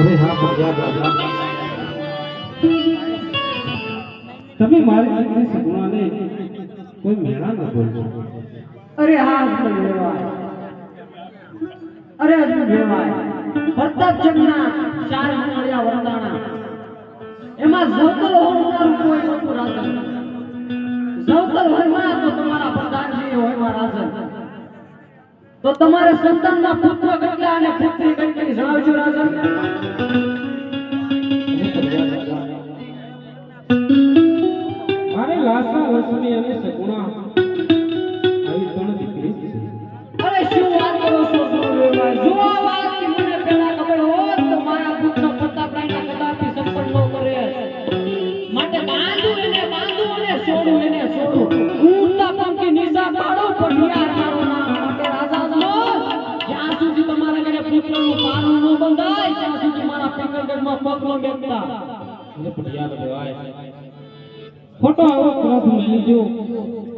અરે હા ભૈયા દાદા, તમે મારી દીકરી સગુણાને કોઈ મેળા ન બોલજો. અરે હા હસમુખ વેવાય, અરે હસમુખ વેવાય, પ્રતાપચંદના 4 મંગળિયા વરદાણા એમાં જવતલ હોનારું કોઈ નહોતું રાજન. જવતલ હોયમાં તો તમારા પ્રધાનજી હોયમાં રાજન. તો તમારે સંતાનના પુત્ર કેટલા અને પુત્રી કેટલી જણાવજો રાજન. મારે લાસા રસની અને સગુણા આવી 3 દીકરી છે. અરે શું વાત કરો છો વેવાય? જો આ વાત મને પહેલા ખબર હોત તો મારા પુત્ર પ્રતાપરાયના કદાપી સંપન્ન ન કરે. માટે બાંધું અને છોડું એને છોડું. ઉડતા પંખી નિશા પાડો પણ યાર મારો નામ માટે રાજા નો. જ્યાં સુધી તમારા ઘરે પુત્રનું પારણું ન બંધાય ત્યાં સુધી મારા પિંગલગઢમાં પગ ન બેસતા. અને ભૈયા કહેવાય ખોટો આવો ક્રોધ મેલીજો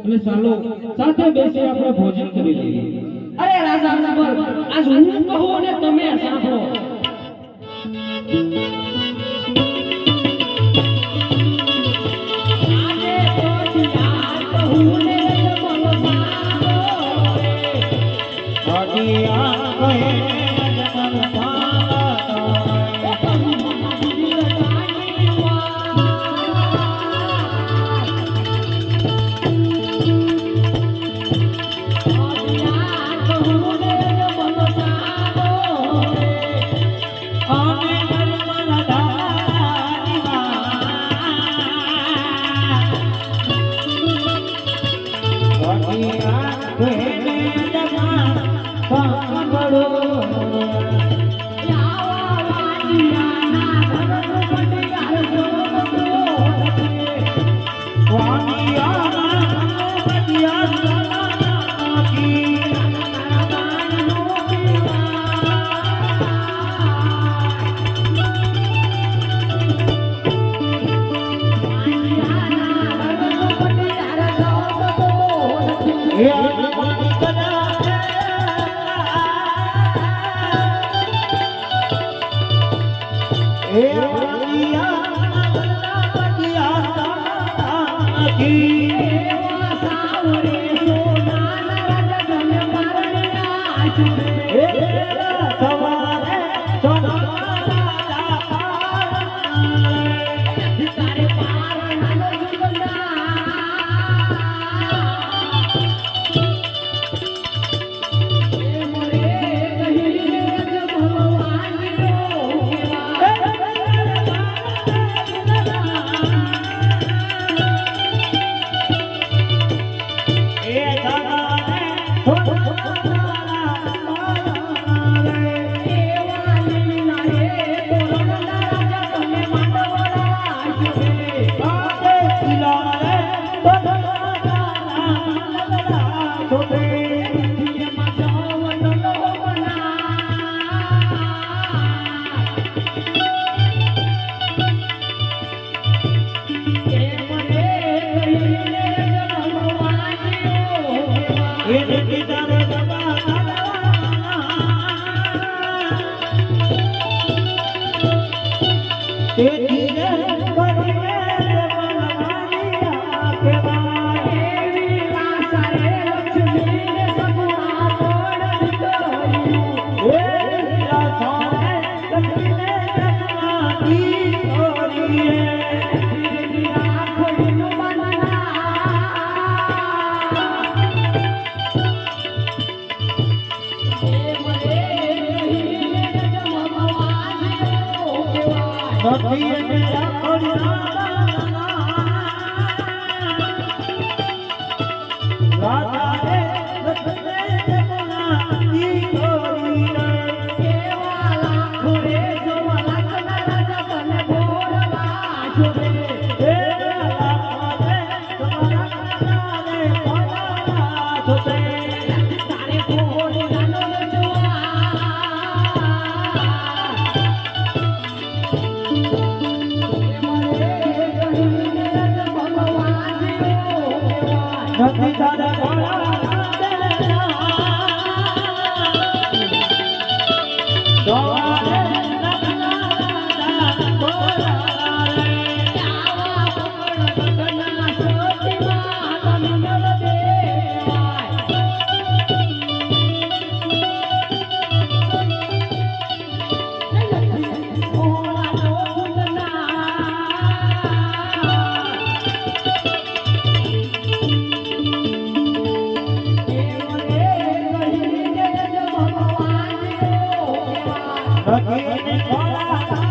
અને ચાલો સાથે બેસી આપણે ભોજન કરી લઈએ. અરે રાજા અકબર, આજ હું કહું અને તમે સાંભળો. નથી તારા સખીને ખોળા રાખતા.